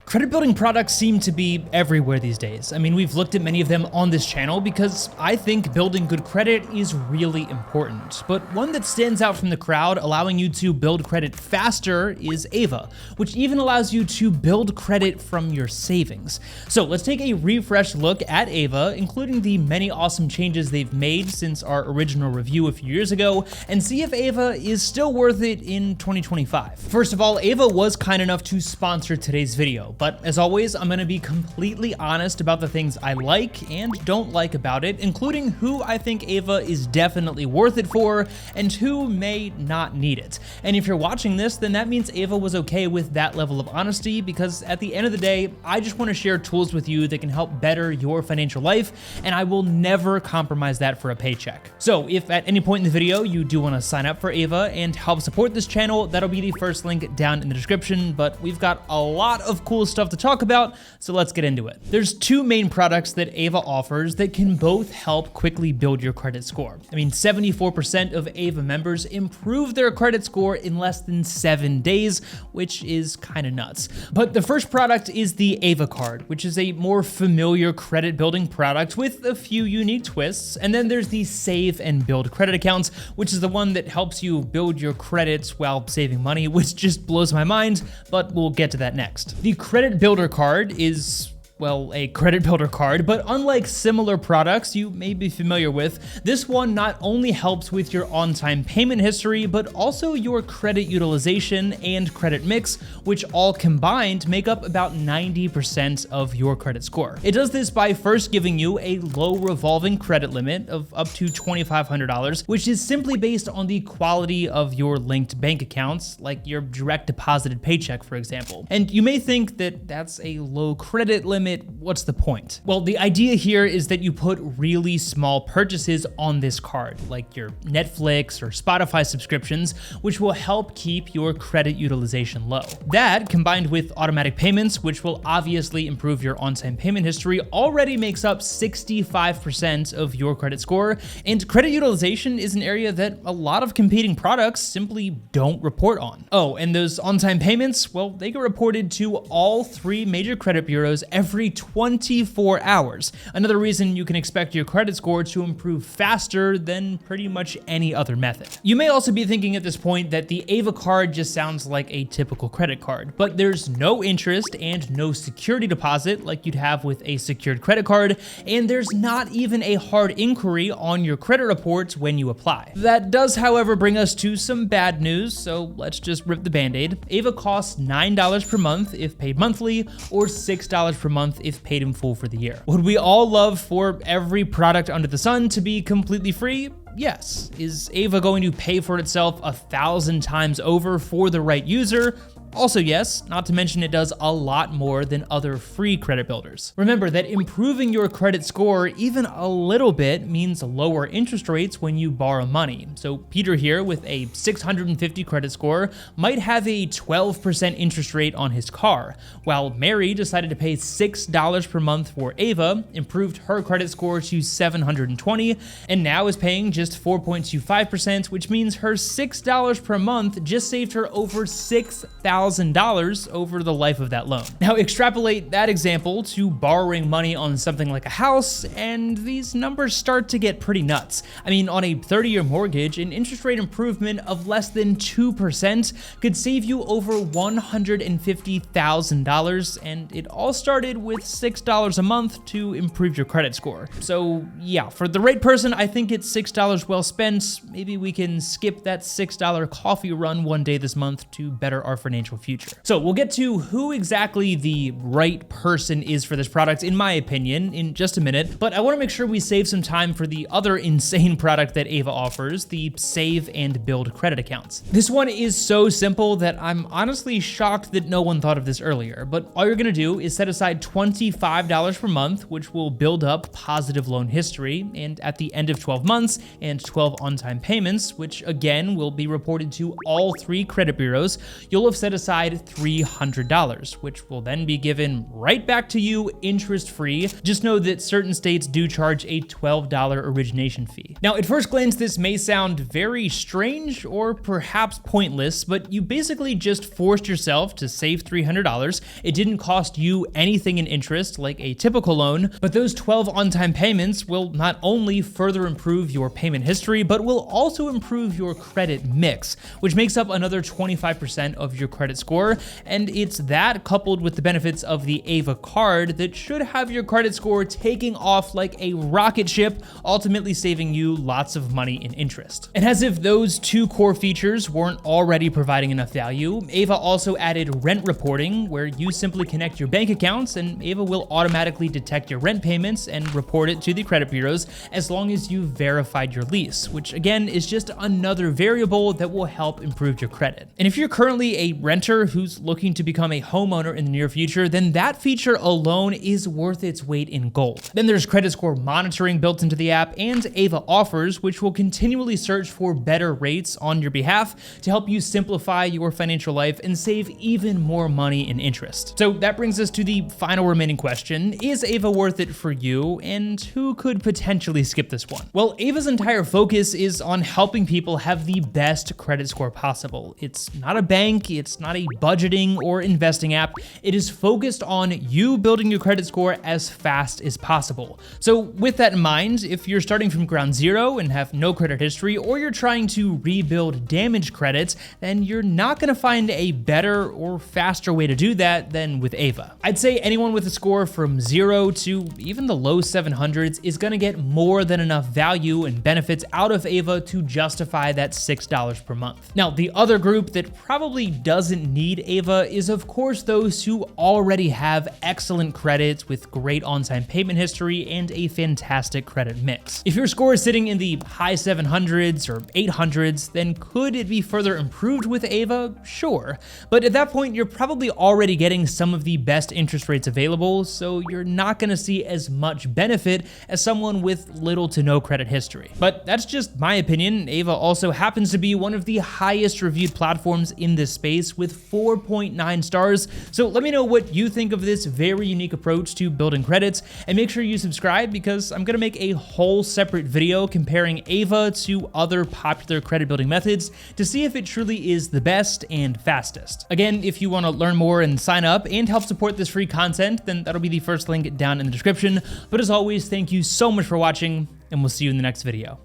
Credit building products seem to be everywhere these days. I mean, we've looked at many of them on this channel because I think building good credit is really important. But one that stands out from the crowd, allowing you to build credit faster, is Ava, which even allows you to build credit from your savings. So let's take a refreshed look at Ava, including the many awesome changes they've made since our original review a few years ago, and see if Ava is still worth it in 2025. First of all, Ava was kind enough to sponsor today's video. But as always, I'm gonna be completely honest about the things I like and don't like about it, including who I think Ava is definitely worth it for and who may not need it. And if you're watching this, then that means Ava was okay with that level of honesty, because at the end of the day, I just wanna share tools with you that can help better your financial life, and I will never compromise that for a paycheck. So if at any point in the video you do wanna sign up for Ava and help support this channel, that'll be the first link down in the description, but we've got a lot of cool stuff to talk about, so let's get into it. There's two main products that Ava offers that can both help quickly build your credit score. I mean, 74% of Ava members improve their credit score in less than 7 days, which is kind of nuts. But the first product is the Ava Card, which is a more familiar credit building product with a few unique twists. And then there's the Save and Build credit accounts, which is the one that helps you build your credits while saving money, which just blows my mind, but we'll get to that next. The Credit Builder Card is, well, a credit builder card, but unlike similar products you may be familiar with, this one not only helps with your on-time payment history, but also your credit utilization and credit mix, which all combined make up about 90% of your credit score. It does this by first giving you a low revolving credit limit of up to $2,500, which is simply based on the quality of your linked bank accounts, like your direct deposited paycheck, for example. And you may think that that's a low credit limit. What's the point? Well, the idea here is that you put really small purchases on this card, like your Netflix or Spotify subscriptions, which will help keep your credit utilization low. That, combined with automatic payments, which will obviously improve your on-time payment history, already makes up 65% of your credit score, and credit utilization is an area that a lot of competing products simply don't report on. Oh, and those on-time payments, well, they get reported to all 3 major credit bureaus every 24 hours. Another reason you can expect your credit score to improve faster than pretty much any other method. You may also be thinking at this point that the Ava Card just sounds like a typical credit card, but there's no interest and no security deposit like you'd have with a secured credit card, and there's not even a hard inquiry on your credit reports when you apply. That does, however, bring us to some bad news, so let's just rip the band-aid. Ava costs $9 per month if paid monthly, or $6 per month if paid in full for the year. Would we all love for every product under the sun to be completely free? Yes. Is Ava going to pay for itself 1,000 times over for the right user? Also yes, not to mention it does a lot more than other free credit builders. Remember that improving your credit score even a little bit means lower interest rates when you borrow money. So Peter here with a 650 credit score might have a 12% interest rate on his car, while Mary decided to pay $6 per month for Ava, improved her credit score to 720, and now is paying just 4.25%, which means her $6 per month just saved her over $6,000 over the life of that loan. Now extrapolate that example to borrowing money on something like a house, and these numbers start to get pretty nuts. I mean, on a 30-year mortgage, an interest rate improvement of less than 2% could save you over $150,000, and it all started with $6 a month to improve your credit score. So yeah, for the right person, I think it's $6 well spent. Maybe we can skip that $6 coffee run one day this month to better our financial future. So we'll get to who exactly the right person is for this product, in my opinion, in just a minute, but I want to make sure we save some time for the other insane product that Ava offers, the Save and Build credit accounts. This one is so simple that I'm honestly shocked that no one thought of this earlier, but all you're gonna do is set aside $25 per month, which will build up positive loan history, and at the end of 12 months and 12 on-time payments, which again will be reported to all 3 credit bureaus, you'll have set aside $300, which will then be given right back to you interest-free. Just know that certain states do charge a $12 origination fee. Now, at first glance, this may sound very strange or perhaps pointless, but you basically just forced yourself to save $300. It didn't cost you anything in interest like a typical loan, but those 12 on-time payments will not only further improve your payment history, but will also improve your credit mix, which makes up another 25% of your credit score. And it's that coupled with the benefits of the Ava Card that should have your credit score taking off like a rocket ship, ultimately saving you lots of money in interest. And as if those two core features weren't already providing enough value, Ava also added rent reporting, where you simply connect your bank accounts and Ava will automatically detect your rent payments and report it to the credit bureaus as long as you've verified your lease, which again is just another variable that will help improve your credit. And if you're currently a renter who's looking to become a homeowner in the near future, then that feature alone is worth its weight in gold. Then there's credit score monitoring built into the app and Ava Offers, which will continually search for better rates on your behalf to help you simplify your financial life and save even more money in interest. So that brings us to the final remaining question. Is Ava worth it for you, and who could potentially skip this one? Well, Ava's entire focus is on helping people have the best credit score possible. It's not a bank, it's not a budgeting or investing app. It is focused on you building your credit score as fast as possible. So with that in mind, if you're starting from ground zero and have no credit history, or you're trying to rebuild damaged credits, then you're not gonna find a better or faster way to do that than with Ava. I'd say anyone with a score from 0 to even the low 700s is gonna get more than enough value and benefits out of Ava to justify that $6 per month. Now, the other group that probably doesn't need Ava is of course those who already have excellent credits with great on-time payment history and a fantastic credit mix. If your score is sitting in the high 700s or 800s, then could it be further improved with Ava? Sure. But at that point, you're probably already getting some of the best interest rates available, so you're not gonna see as much benefit as someone with little to no credit history. But that's just my opinion. Ava also happens to be one of the highest reviewed platforms in this space with 4.9 stars. So let me know what you think of this very unique approach to building credits, and make sure you subscribe because I'm gonna make a whole separate video comparing Ava to other popular credit building methods to see if it truly is the best and fastest. Again, if you wanna learn more and sign up and help support this free content, then that'll be the first link down in the description. But as always, thank you so much for watching, and we'll see you in the next video.